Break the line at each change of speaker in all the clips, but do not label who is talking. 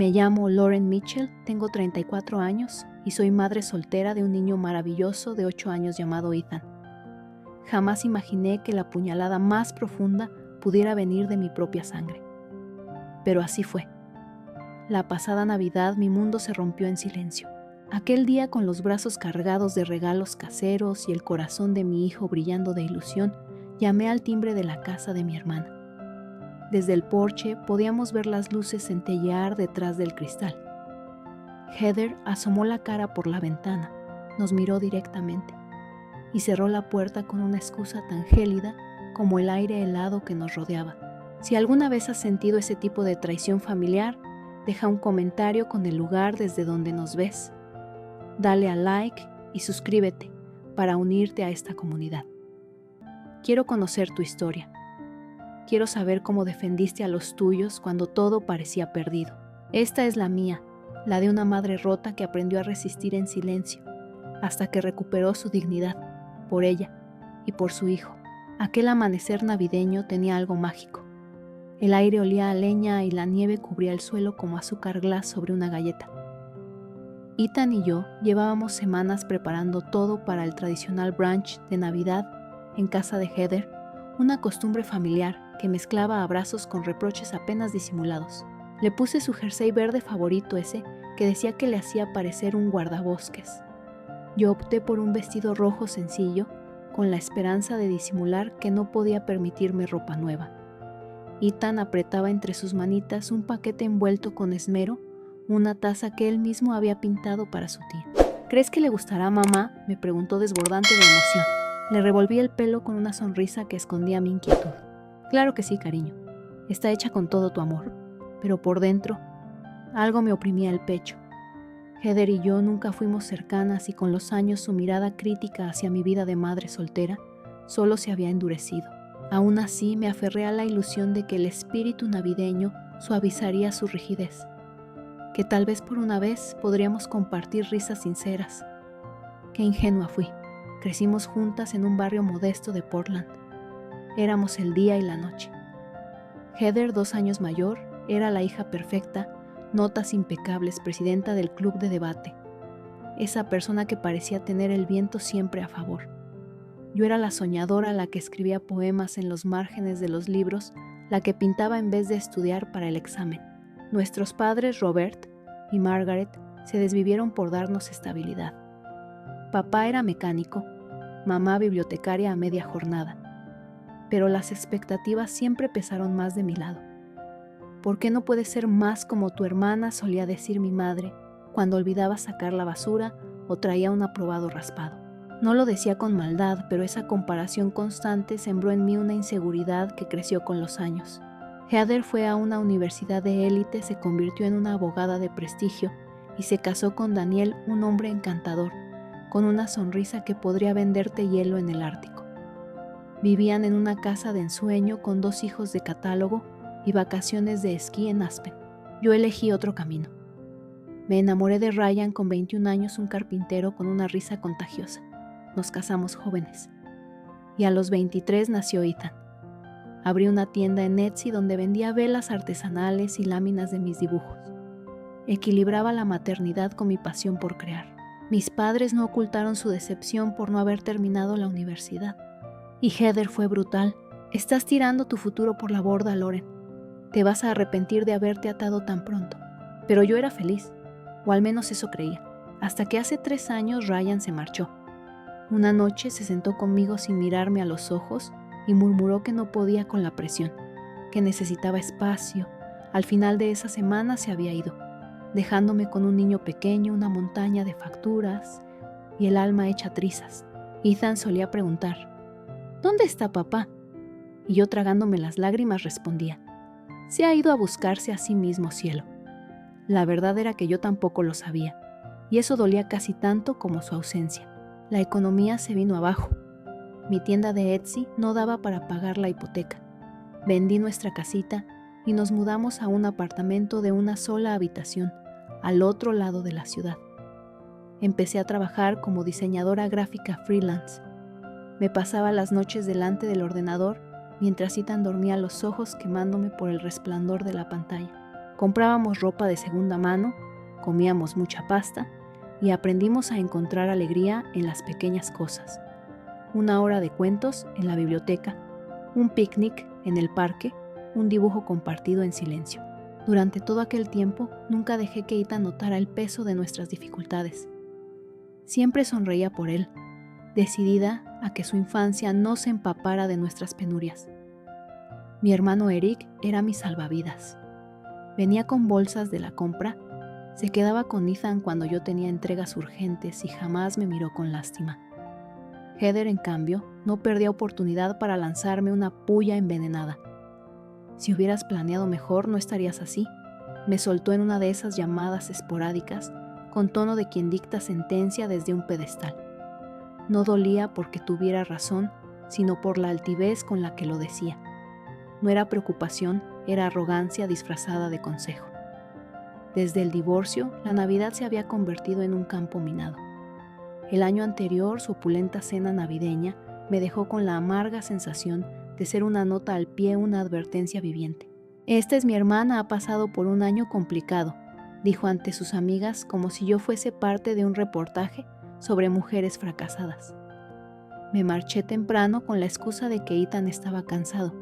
Me llamo Lauren Mitchell, tengo 34 años y soy madre soltera de un niño maravilloso de 8 años llamado Ethan. Jamás imaginé que la puñalada más profunda pudiera venir de mi propia sangre. Pero así fue. La pasada Navidad mi mundo se rompió en silencio. Aquel día, con los brazos cargados de regalos caseros y el corazón de mi hijo brillando de ilusión, llamé al timbre de la casa de mi hermana. Desde el porche podíamos ver las luces centellear detrás del cristal. Heather asomó la cara por la ventana, nos miró directamente y cerró la puerta con una excusa tan gélida como el aire helado que nos rodeaba. Si alguna vez has sentido ese tipo de traición familiar, deja un comentario con el lugar desde donde nos ves. Dale a like y suscríbete para unirte a esta comunidad. Quiero conocer tu historia. Quiero saber cómo defendiste a los tuyos cuando todo parecía perdido. Esta es la mía, la de una madre rota que aprendió a resistir en silencio hasta que recuperó su dignidad, por ella y por su hijo. Aquel amanecer navideño tenía algo mágico. El aire olía a leña y la nieve cubría el suelo como azúcar glas sobre una galleta. Ethan y yo llevábamos semanas preparando todo para el tradicional brunch de Navidad en casa de Heather, una costumbre familiar que mezclaba abrazos con reproches apenas disimulados. Le puse su jersey verde favorito, ese que decía que le hacía parecer un guardabosques. Yo opté por un vestido rojo sencillo, con la esperanza de disimular que no podía permitirme ropa nueva. Ethan apretaba entre sus manitas un paquete envuelto con esmero, una taza que él mismo había pintado para su tía. ¿Crees que le gustará a mamá?, me preguntó desbordante de emoción. Le revolví el pelo con una sonrisa que escondía mi inquietud. Claro que sí, cariño. Está hecha con todo tu amor. Pero por dentro, algo me oprimía el pecho. Heather y yo nunca fuimos cercanas y con los años su mirada crítica hacia mi vida de madre soltera solo se había endurecido. Aún así me aferré a la ilusión de que el espíritu navideño suavizaría su rigidez, que tal vez por una vez podríamos compartir risas sinceras. Qué ingenua fui. Crecimos juntas en un barrio modesto de Portland. Éramos el día y la noche. Heather, 2 años mayor, era la hija perfecta, notas impecables, presidenta del club de debate. Esa persona que parecía tener el viento siempre a favor. Yo era la soñadora, la que escribía poemas en los márgenes de los libros, la que pintaba en vez de estudiar para el examen. Nuestros padres, Robert y Margaret, se desvivieron por darnos estabilidad. Papá era mecánico, mamá bibliotecaria a media jornada. Pero las expectativas siempre pesaron más de mi lado. ¿Por qué no puedes ser más como tu hermana?, solía decir mi madre, cuando olvidaba sacar la basura o traía un aprobado raspado. No lo decía con maldad, pero esa comparación constante sembró en mí una inseguridad que creció con los años. Heather fue a una universidad de élite, se convirtió en una abogada de prestigio y se casó con Daniel, un hombre encantador, con una sonrisa que podría venderte hielo en el Ártico. Vivían en una casa de ensueño con 2 hijos de catálogo y vacaciones de esquí en Aspen. Yo elegí otro camino. Me enamoré de Ryan, con 21 años, un carpintero con una risa contagiosa. Nos casamos jóvenes. Y a los 23 nació Ethan. Abrí una tienda en Etsy donde vendía velas artesanales y láminas de mis dibujos. Equilibraba la maternidad con mi pasión por crear. Mis padres no ocultaron su decepción por no haber terminado la universidad. Y Heather fue brutal. Estás tirando tu futuro por la borda, Lauren. Te vas a arrepentir de haberte atado tan pronto. Pero yo era feliz, o al menos eso creía, hasta que hace 3 años Ryan se marchó. Una noche se sentó conmigo sin mirarme a los ojos y murmuró que no podía con la presión, que necesitaba espacio. Al final de esa semana se había ido, dejándome con un niño pequeño, una montaña de facturas y el alma hecha trizas. Ethan solía preguntar, ¿dónde está papá? Y yo, tragándome las lágrimas, respondía, se ha ido a buscarse a sí mismo, cielo. La verdad era que yo tampoco lo sabía, y eso dolía casi tanto como su ausencia. La economía se vino abajo. Mi tienda de Etsy no daba para pagar la hipoteca. Vendí nuestra casita y nos mudamos a un apartamento de una sola habitación, al otro lado de la ciudad. Empecé a trabajar como diseñadora gráfica freelance. Me pasaba las noches delante del ordenador mientras Ethan dormía, los ojos quemándome por el resplandor de la pantalla. Comprábamos ropa de segunda mano, comíamos mucha pasta y aprendimos a encontrar alegría en las pequeñas cosas. Una hora de cuentos en la biblioteca, un picnic en el parque, un dibujo compartido en silencio. Durante todo aquel tiempo, nunca dejé que Ethan notara el peso de nuestras dificultades. Siempre sonreía por él, decidida a que su infancia no se empapara de nuestras penurias. Mi hermano Eric era mi salvavidas. Venía con bolsas de la compra, se quedaba con Ethan cuando yo tenía entregas urgentes y jamás me miró con lástima. Heather, en cambio, no perdía oportunidad para lanzarme una puya envenenada. Si hubieras planeado mejor, no estarías así, me soltó en una de esas llamadas esporádicas, con tono de quien dicta sentencia desde un pedestal. No dolía porque tuviera razón, sino por la altivez con la que lo decía. No era preocupación, era arrogancia disfrazada de consejo. Desde el divorcio, la Navidad se había convertido en un campo minado. El año anterior, su opulenta cena navideña me dejó con la amarga sensación de ser una nota al pie, una advertencia viviente. «Esta es mi hermana, ha pasado por un año complicado», dijo ante sus amigas como si yo fuese parte de un reportaje sobre mujeres fracasadas. Me marché temprano con la excusa de que Ethan estaba cansado.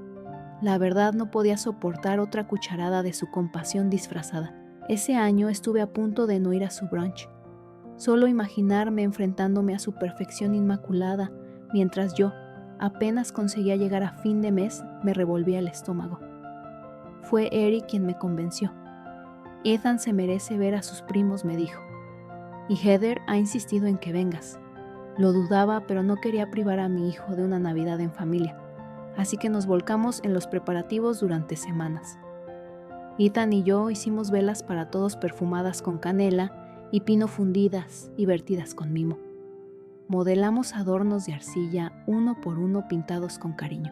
La verdad, no podía soportar otra cucharada de su compasión disfrazada. Ese año estuve a punto de no ir a su brunch. Solo imaginarme enfrentándome a su perfección inmaculada, mientras yo apenas conseguía llegar a fin de mes, me revolvía el estómago. Fue Eric quien me convenció. Ethan se merece ver a sus primos, me dijo. Y Heather ha insistido en que vengas. Lo dudaba, pero no quería privar a mi hijo de una Navidad en familia, así que nos volcamos en los preparativos durante semanas. Ethan y yo hicimos velas para todos perfumadas con canela y pino fundidas y vertidas con mimo. Modelamos adornos de arcilla uno por uno pintados con cariño.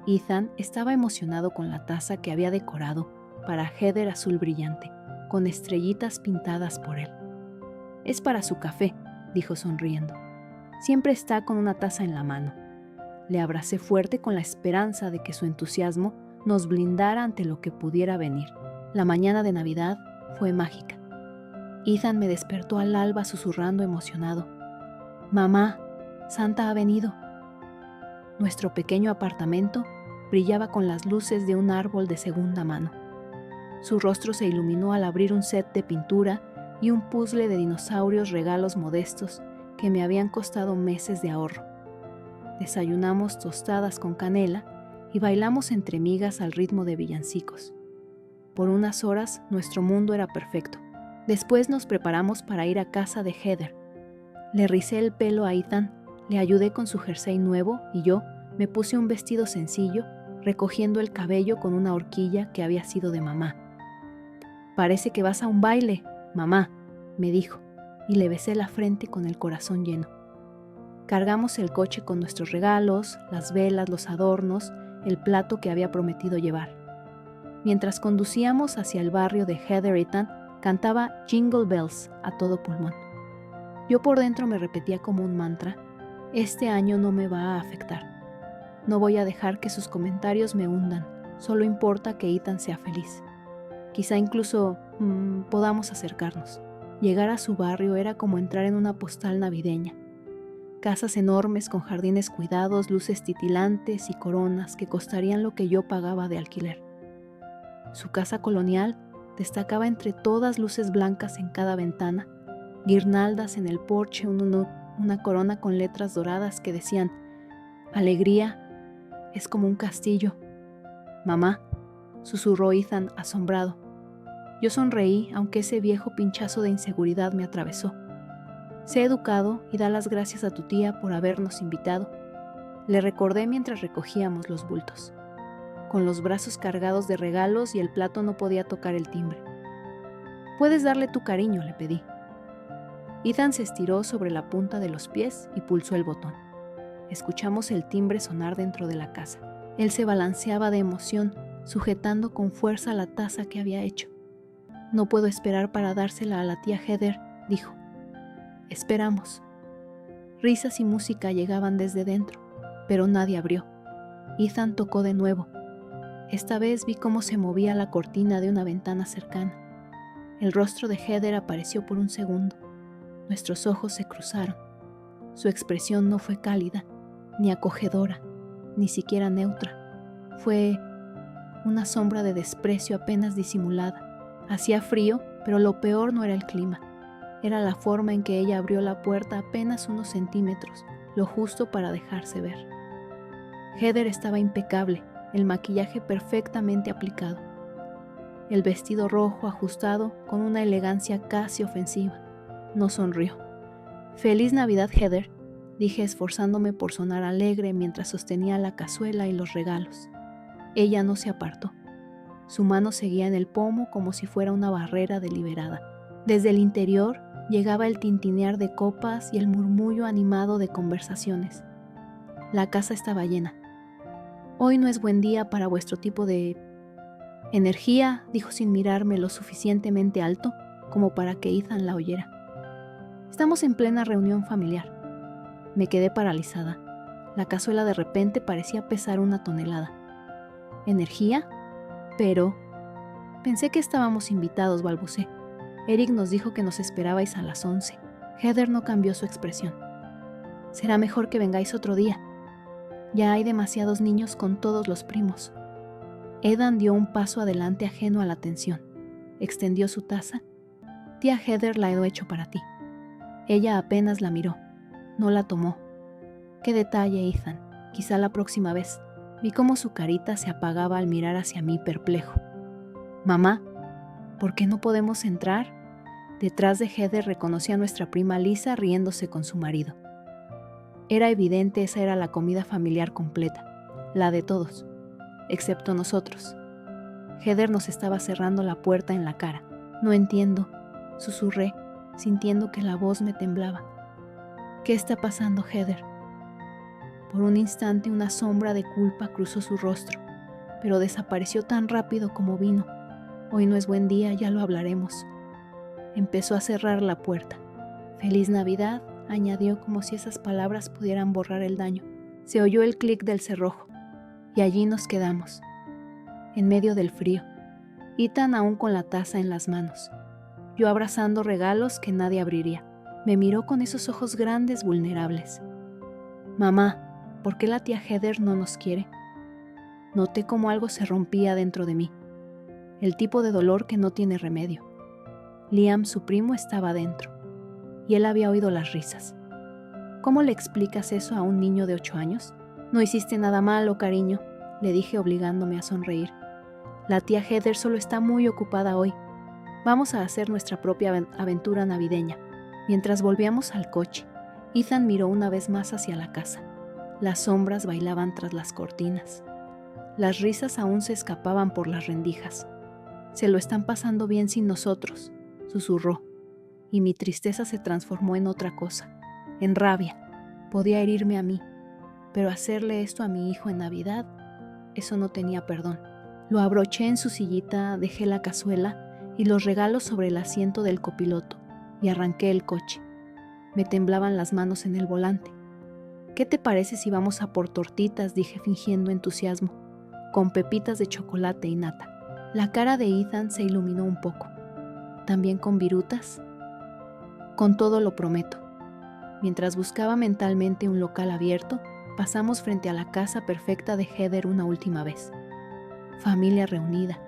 Ethan estaba emocionado con la taza que había decorado para Heather azul brillante, con estrellitas pintadas por él. «Es para su café», dijo sonriendo. Siempre está con una taza en la mano. Le abracé fuerte con la esperanza de que su entusiasmo nos blindara ante lo que pudiera venir. La mañana de Navidad fue mágica. Ethan me despertó al alba susurrando emocionado. «Mamá, Santa ha venido». Nuestro pequeño apartamento brillaba con las luces de un árbol de segunda mano. Su rostro se iluminó al abrir un set de pintura y un puzzle de dinosaurios, regalos modestos que me habían costado meses de ahorro. Desayunamos tostadas con canela y bailamos entre migas al ritmo de villancicos. Por unas horas nuestro mundo era perfecto. Después nos preparamos para ir a casa de Heather. Le ricé el pelo a Ethan, le ayudé con su jersey nuevo y yo me puse un vestido sencillo, recogiendo el cabello con una horquilla que había sido de mamá. «Parece que vas a un baile, mamá», me dijo, y le besé la frente con el corazón lleno. Cargamos el coche con nuestros regalos, las velas, los adornos, el plato que había prometido llevar. Mientras conducíamos hacia el barrio de Heather, Ethan cantaba Jingle Bells a todo pulmón. Yo por dentro me repetía como un mantra: «Este año no me va a afectar. No voy a dejar que sus comentarios me hundan, solo importa que Ethan sea feliz. Quizá incluso podamos acercarnos». Llegar a su barrio era como entrar en una postal navideña. Casas enormes con jardines cuidados, luces titilantes y coronas que costarían lo que yo pagaba de alquiler. Su casa colonial destacaba entre todas, luces blancas en cada ventana, guirnaldas en el porche, una corona con letras doradas que decían: «Alegría es como un castillo». «Mamá», susurró Ethan asombrado. Yo sonreí, aunque ese viejo pinchazo de inseguridad me atravesó. «Sé educado y da las gracias a tu tía por habernos invitado», le recordé mientras recogíamos los bultos. Con los brazos cargados de regalos y el plato no podía tocar el timbre. «Puedes darle tu cariño», le pedí. Ethan se estiró sobre la punta de los pies y pulsó el botón. Escuchamos el timbre sonar dentro de la casa. Él se balanceaba de emoción, sujetando con fuerza la taza que había hecho. «No puedo esperar para dársela a la tía Heather», dijo. Esperamos. Risas y música llegaban desde dentro, pero nadie abrió. Ethan tocó de nuevo. Esta vez vi cómo se movía la cortina de una ventana cercana. El rostro de Heather apareció por un segundo. Nuestros ojos se cruzaron. Su expresión no fue cálida, ni acogedora, ni siquiera neutra. Fue una sombra de desprecio apenas disimulada. Hacía frío, pero lo peor no era el clima. Era la forma en que ella abrió la puerta apenas unos centímetros, lo justo para dejarse ver. Heather estaba impecable, el maquillaje perfectamente aplicado. El vestido rojo ajustado con una elegancia casi ofensiva. No sonrió. «Feliz Navidad, Heather», dije esforzándome por sonar alegre mientras sostenía la cazuela y los regalos. Ella no se apartó. Su mano seguía en el pomo como si fuera una barrera deliberada. Desde el interior llegaba el tintinear de copas y el murmullo animado de conversaciones. La casa estaba llena. «Hoy no es buen día para vuestro tipo de energía», dijo sin mirarme lo suficientemente alto como para que Ethan la oyera. «Estamos en plena reunión familiar». Me quedé paralizada. La cazuela de repente parecía pesar 1 tonelada. ¿Energía? Pero... Pensé que estábamos invitados, balbucé. Eric nos dijo que nos esperabais a las 11. Heather no cambió su expresión. «Será mejor que vengáis otro día. Ya hay demasiados niños con todos los primos». Edan dio un paso adelante ajeno a la tensión. Extendió su taza. «Tía Heather la he hecho para ti». Ella apenas la miró. No la tomó. «Qué detalle, Ethan. Quizá la próxima vez». Vi cómo su carita se apagaba al mirar hacia mí perplejo. «Mamá, ¿por qué no podemos entrar?» Detrás de Heather reconocí a nuestra prima Lisa riéndose con su marido. Era evidente, esa era la comida familiar completa, la de todos, excepto nosotros. Heather nos estaba cerrando la puerta en la cara. «No entiendo», susurré, sintiendo que la voz me temblaba. «¿Qué está pasando, Heather?» Por un instante una sombra de culpa cruzó su rostro, pero desapareció tan rápido como vino. «Hoy no es buen día, ya lo hablaremos». Empezó a cerrar la puerta. «Feliz Navidad», añadió como si esas palabras pudieran borrar el daño. Se oyó el clic del cerrojo, y allí nos quedamos, en medio del frío, Ethan aún con la taza en las manos, yo abrazando regalos que nadie abriría. Me miró con esos ojos grandes, vulnerables. «Mamá, ¿por qué la tía Heather no nos quiere?» Noté cómo algo se rompía dentro de mí, el tipo de dolor que no tiene remedio. Liam, su primo, estaba dentro, y él había oído las risas. «¿Cómo le explicas eso a un niño de 8 años? No hiciste nada malo, cariño», le dije obligándome a sonreír. «La tía Heather solo está muy ocupada hoy. Vamos a hacer nuestra propia aventura navideña». Mientras volvíamos al coche, Ethan miró una vez más hacia la casa. Las sombras bailaban tras las cortinas. Las risas aún se escapaban por las rendijas. «Se lo están pasando bien sin nosotros», susurró, y mi tristeza se transformó en otra cosa, en rabia. Podía herirme a mí, pero hacerle esto a mi hijo en Navidad, eso no tenía perdón. Lo abroché en su sillita, dejé la cazuela y los regalos sobre el asiento del copiloto y arranqué el coche. Me temblaban las manos en el volante. «¿Qué te parece si vamos a por tortitas?», dije fingiendo entusiasmo, «con pepitas de chocolate y nata». La cara de Ethan se iluminó un poco. «¿También con virutas?» «Con todo, lo prometo». Mientras buscaba mentalmente un local abierto, pasamos frente a la casa perfecta de Heather una última vez. Familia reunida,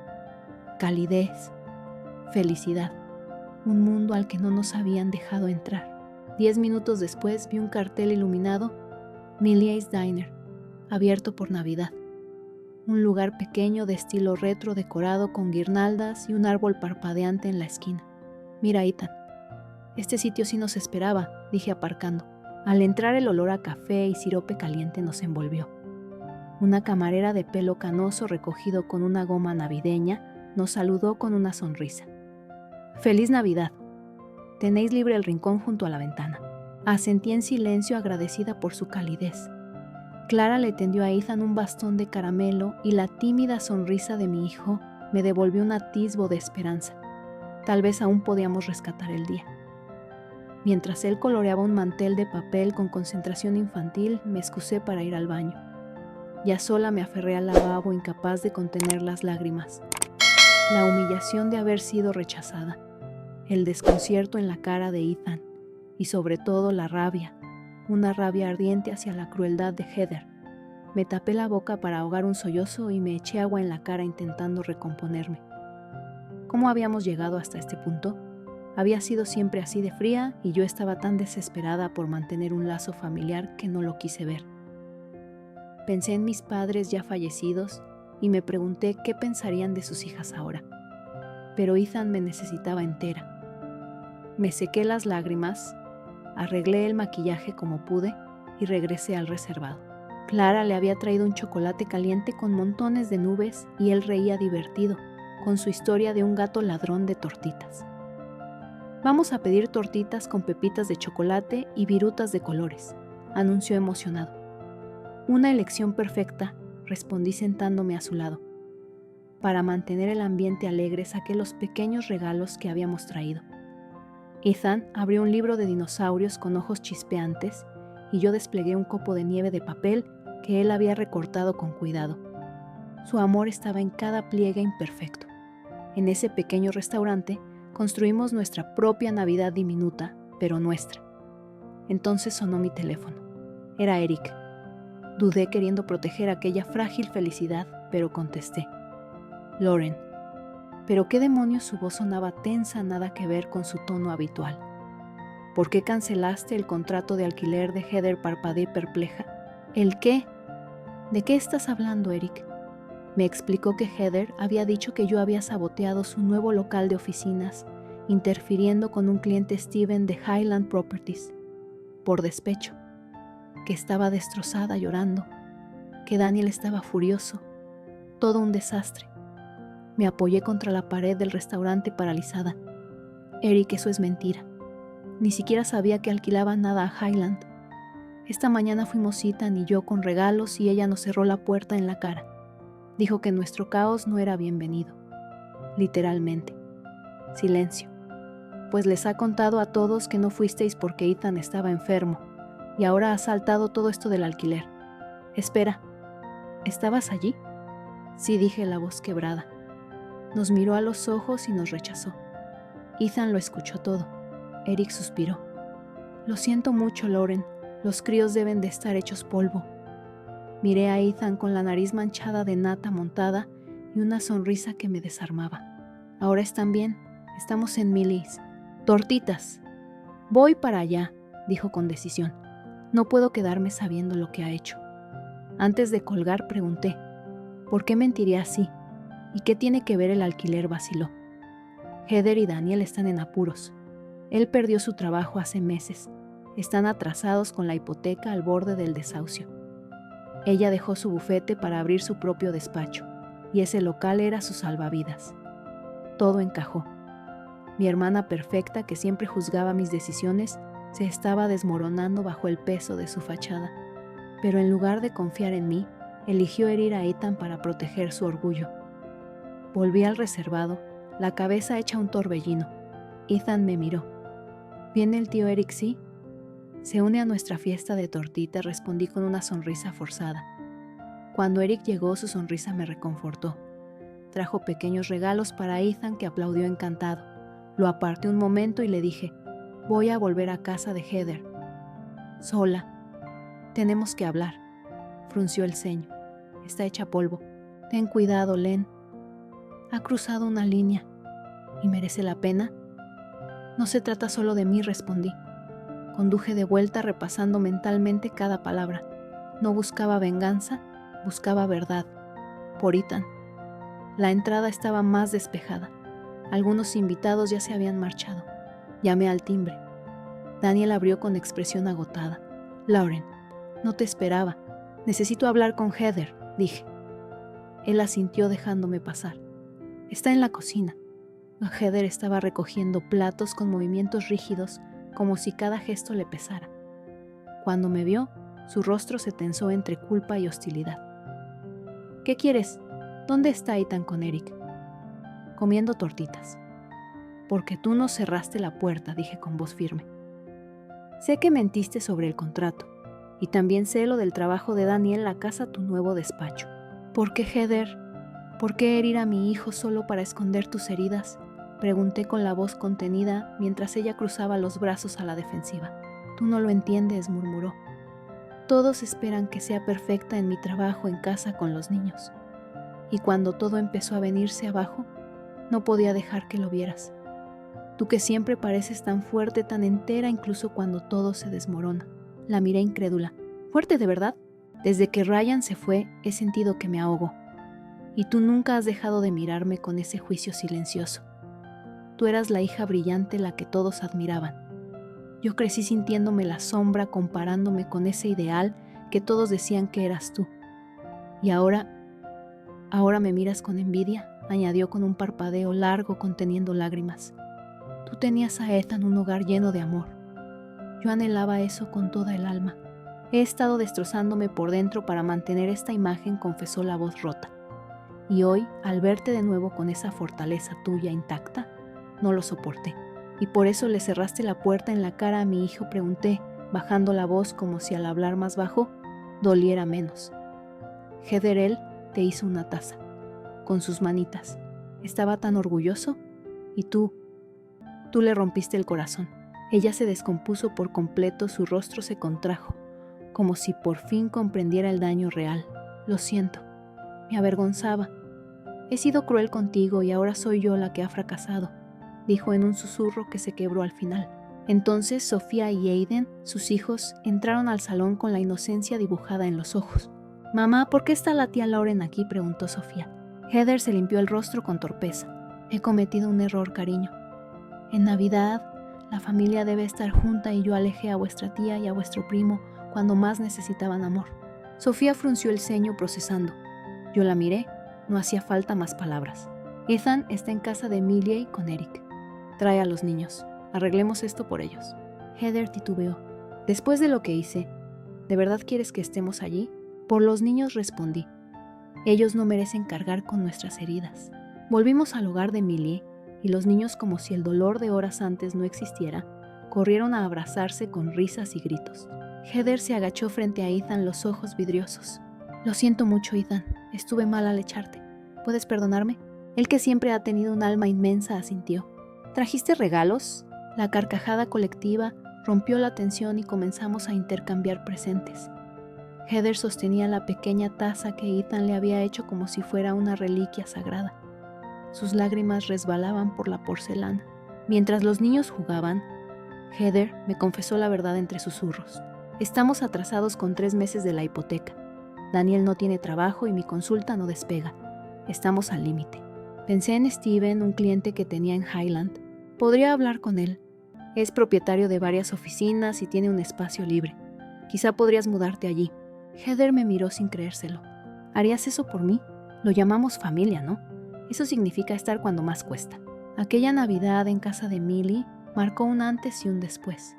calidez, felicidad, un mundo al que no nos habían dejado entrar. 10 minutos después vi un cartel iluminado, Millie's Diner, abierto por Navidad. Un lugar pequeño de estilo retro decorado con guirnaldas y un árbol parpadeante en la esquina. «Mira, Ethan, este sitio sí nos esperaba», dije aparcando. Al entrar el olor a café y sirope caliente nos envolvió. Una camarera de pelo canoso recogido con una goma navideña nos saludó con una sonrisa. «Feliz Navidad. Tenéis libre el rincón junto a la ventana». Asentí en silencio, agradecida por su calidez. Clara le tendió a Ethan un bastón de caramelo y la tímida sonrisa de mi hijo me devolvió un atisbo de esperanza. Tal vez aún podíamos rescatar el día. Mientras él coloreaba un mantel de papel con concentración infantil, me excusé para ir al baño. Ya sola me aferré al lavabo, incapaz de contener las lágrimas. La humillación de haber sido rechazada, el desconcierto en la cara de Ethan y sobre todo la rabia, una rabia ardiente hacia la crueldad de Heather. Me tapé la boca para ahogar un sollozo y me eché agua en la cara intentando recomponerme. ¿Cómo habíamos llegado hasta este punto? Había sido siempre así de fría y yo estaba tan desesperada por mantener un lazo familiar que no lo quise ver. Pensé en mis padres ya fallecidos y me pregunté qué pensarían de sus hijas ahora. Pero Ethan me necesitaba entera. Me sequé las lágrimas, arreglé el maquillaje como pude y regresé al reservado. Clara le había traído un chocolate caliente con montones de nubes y él reía divertido con su historia de un gato ladrón de tortitas. «Vamos a pedir tortitas con pepitas de chocolate y virutas de colores», anunció emocionado. «Una elección perfecta», respondí sentándome a su lado. Para mantener el ambiente alegre saqué los pequeños regalos que habíamos traído. Ethan abrió un libro de dinosaurios con ojos chispeantes y yo desplegué un copo de nieve de papel que él había recortado con cuidado. Su amor estaba en cada pliegue imperfecto. En ese pequeño restaurante construimos nuestra propia Navidad diminuta, pero nuestra. Entonces sonó mi teléfono. Era Eric. Dudé queriendo proteger aquella frágil felicidad, pero contesté. «Lauren». Pero qué demonios su voz sonaba tensa, nada que ver con su tono habitual. ¿Por qué cancelaste el contrato de alquiler de Heather? Parpadeé perpleja. ¿El qué? ¿De qué estás hablando, Eric? Me explicó que Heather había dicho que yo había saboteado su nuevo local de oficinas, interfiriendo con un cliente Steven de Highland Properties, por despecho, que estaba destrozada llorando, que Daniel estaba furioso, todo un desastre. Me apoyé contra la pared del restaurante paralizada. Eric, eso es mentira. Ni siquiera sabía que alquilaba nada a Highland. Esta mañana fuimos Ethan y yo con regalos y ella nos cerró la puerta en la cara. Dijo que nuestro caos no era bienvenido. Literalmente. Silencio. Pues les ha contado a todos que no fuisteis porque Ethan estaba enfermo y ahora ha saltado todo esto del alquiler. Espera, ¿estabas allí? Sí, dije, la voz quebrada. Nos miró a los ojos y nos rechazó. Ethan lo escuchó todo. Eric suspiró. Lo siento mucho, Lauren. Los críos deben de estar hechos polvo. Miré a Ethan con la nariz manchada de nata montada y una sonrisa que me desarmaba. Ahora están bien. Estamos en Millie's. Tortitas. Voy para allá, dijo con decisión. No puedo quedarme sabiendo lo que ha hecho. Antes de colgar pregunté, ¿por qué mentiría así? ¿Y qué tiene que ver el alquiler? Vaciló. Heather y Daniel están en apuros. Él perdió su trabajo hace meses. Están atrasados con la hipoteca al borde del desahucio. Ella dejó su bufete para abrir su propio despacho, y ese local era su salvavidas. Todo encajó. Mi hermana perfecta, que siempre juzgaba mis decisiones, se estaba desmoronando bajo el peso de su fachada. Pero en lugar de confiar en mí, eligió herir a Ethan para proteger su orgullo. Volví al reservado, la cabeza hecha un torbellino. Ethan me miró. ¿Viene el tío Eric, sí? Se une a nuestra fiesta de tortitas, respondí con una sonrisa forzada. Cuando Eric llegó, su sonrisa me reconfortó. Trajo pequeños regalos para Ethan, que aplaudió encantado. Lo aparté un momento y le dije, voy a volver a casa de Heather. Sola. Tenemos que hablar. Frunció el ceño. Está hecha polvo. Ten cuidado, Len. Ha cruzado una línea. ¿Y merece la pena? No se trata solo de mí, respondí. Conduje de vuelta repasando mentalmente cada palabra. No buscaba venganza, buscaba verdad. Por Ethan. La entrada estaba más despejada. Algunos invitados ya se habían marchado. Llamé al timbre. Daniel abrió con expresión agotada. Lauren, no te esperaba. Necesito hablar con Heather, dije. Él asintió dejándome pasar. Está en la cocina. Heather estaba recogiendo platos con movimientos rígidos, como si cada gesto le pesara. Cuando me vio, su rostro se tensó entre culpa y hostilidad. ¿Qué quieres? ¿Dónde está Ethan con Eric? Comiendo tortitas. Porque tú no cerraste la puerta, dije con voz firme. Sé que mentiste sobre el contrato, Y también sé lo del trabajo de Daniel la casa tu nuevo despacho. ¿Por qué, Heather? ¿Por qué herir a mi hijo solo para esconder tus heridas? Pregunté con la voz contenida mientras ella cruzaba los brazos a la defensiva. Tú no lo entiendes, murmuró. Todos esperan que sea perfecta en mi trabajo en casa con los niños. Y cuando todo empezó a venirse abajo, no podía dejar que lo vieras. Tú que siempre pareces tan fuerte, tan entera, incluso cuando todo se desmorona. La miré incrédula. ¿Fuerte de verdad? Desde que Ryan se fue, he sentido que me ahogo. Y tú nunca has dejado de mirarme con ese juicio silencioso. Tú eras la hija brillante, la que todos admiraban. Yo crecí sintiéndome la sombra, comparándome con ese ideal que todos decían que eras tú. Y ahora me miras con envidia, añadió con un parpadeo largo conteniendo lágrimas. Tú tenías a Ethan un hogar lleno de amor. Yo anhelaba eso con toda el alma. He estado destrozándome por dentro para mantener esta imagen, confesó la voz rota. Y hoy, al verte de nuevo con esa fortaleza tuya intacta, no lo soporté. Y por eso le cerraste la puerta en la cara a mi hijo, pregunté, bajando la voz como si al hablar más bajo, doliera menos. Heather, él te hizo una taza, con sus manitas. Estaba tan orgulloso, y tú le rompiste el corazón. Ella se descompuso por completo, su rostro se contrajo, como si por fin comprendiera el daño real. Lo siento, me avergonzaba. He sido cruel contigo y ahora soy yo la que ha fracasado, dijo en un susurro que se quebró al final. Entonces Sofía y Aiden, sus hijos, entraron al salón con la inocencia dibujada en los ojos. «Mamá, ¿por qué está la tía Lauren aquí?», preguntó Sofía. Heather se limpió el rostro con torpeza. «He cometido un error, cariño. En Navidad, la familia debe estar junta y yo alejé a vuestra tía y a vuestro primo cuando más necesitaban amor». Sofía frunció el ceño procesando. Yo la miré, no hacía falta más palabras. Ethan está en casa de Millie con Eric. Trae a los niños. Arreglemos esto por ellos. Heather titubeó. Después de lo que hice, ¿de verdad quieres que estemos allí? Por los niños, respondí. Ellos no merecen cargar con nuestras heridas. Volvimos al hogar de Millie y los niños, como si el dolor de horas antes no existiera, corrieron a abrazarse con risas y gritos. Heather se agachó frente a Ethan, los ojos vidriosos. Lo siento mucho, Ethan. Estuve mal al echarte. ¿Puedes perdonarme? Él, que siempre ha tenido un alma inmensa, asintió. ¿Trajiste regalos? La carcajada colectiva rompió la tensión y comenzamos a intercambiar presentes. Heather sostenía la pequeña taza que Ethan le había hecho como si fuera una reliquia sagrada. Sus lágrimas resbalaban por la porcelana. Mientras los niños jugaban, Heather me confesó la verdad entre susurros. Estamos atrasados con 3 meses de la hipoteca. Daniel no tiene trabajo y mi consulta no despega. Estamos al límite. Pensé en Steven, un cliente que tenía en Highland. Podría hablar con él. Es propietario de varias oficinas y tiene un espacio libre. Quizá podrías mudarte allí. Heather me miró sin creérselo. ¿Harías eso por mí? Lo llamamos familia, ¿no? Eso significa estar cuando más cuesta. Aquella Navidad en casa de Millie marcó un antes y un después.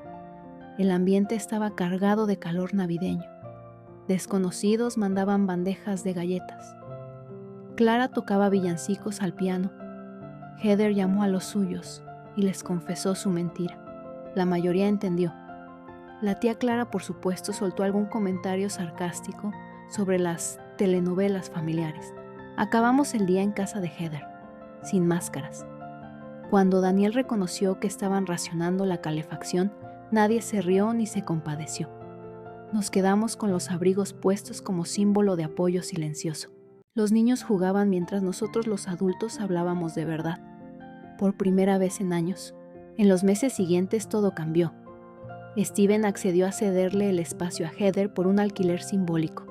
El ambiente estaba cargado de calor navideño. Desconocidos mandaban bandejas de galletas. Clara tocaba villancicos al piano. Heather llamó a los suyos y les confesó su mentira. La mayoría entendió. La tía Clara, por supuesto, soltó algún comentario sarcástico sobre las telenovelas familiares. Acabamos el día en casa de Heather, sin máscaras. Cuando Daniel reconoció que estaban racionando la calefacción, nadie se rió ni se compadeció. Nos quedamos con los abrigos puestos como símbolo de apoyo silencioso. Los niños jugaban mientras nosotros los adultos hablábamos de verdad. Por primera vez en años. En los meses siguientes todo cambió. Steven accedió a cederle el espacio a Heather por un alquiler simbólico.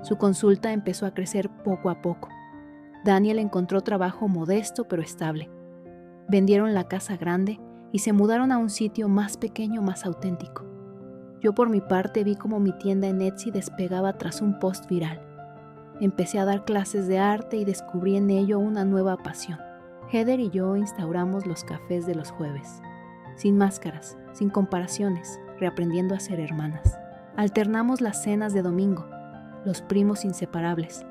Su consulta empezó a crecer poco a poco. Daniel encontró trabajo modesto pero estable. Vendieron la casa grande y se mudaron a un sitio más pequeño, más auténtico. Yo por mi parte vi cómo mi tienda en Etsy despegaba tras un post viral. Empecé a dar clases de arte y descubrí en ello una nueva pasión. Heather y yo instauramos los cafés de los jueves. Sin máscaras, sin comparaciones, reaprendiendo a ser hermanas. Alternamos las cenas de domingo, los primos inseparables.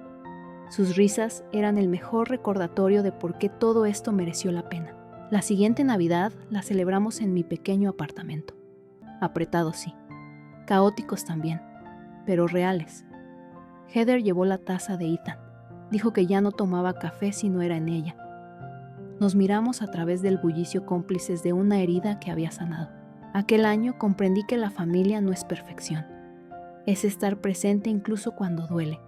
Sus risas eran el mejor recordatorio de por qué todo esto mereció la pena. La siguiente Navidad la celebramos en mi pequeño apartamento. Apretados, sí. Caóticos también. pero reales. Heather llevó la taza de Ethan. Dijo que ya no tomaba café si no era en ella. Nos miramos a través del bullicio cómplices de una herida que había sanado. Aquel año comprendí que la familia no es perfección. Es estar presente incluso cuando duele.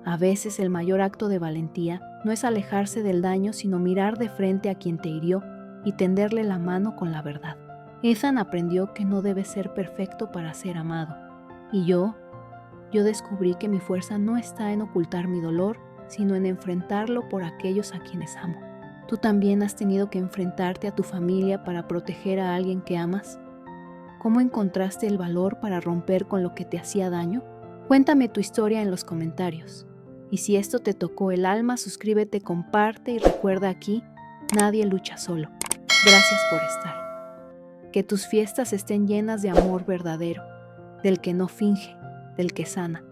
A veces el mayor acto de valentía no es alejarse del daño, sino mirar de frente a quien te hirió y tenderle la mano con la verdad. Ethan aprendió que no debe ser perfecto para ser amado. Y yo descubrí que mi fuerza no está en ocultar mi dolor, sino en enfrentarlo por aquellos a quienes amo. ¿Tú también has tenido que enfrentarte a tu familia para proteger a alguien que amas? ¿Cómo encontraste el valor para romper con lo que te hacía daño? Cuéntame tu historia en los comentarios. Y si esto te tocó el alma, suscríbete, comparte y recuerda aquí, nadie lucha solo. Gracias por estar. Que tus fiestas estén llenas de amor verdadero, del que no finge, del que sana.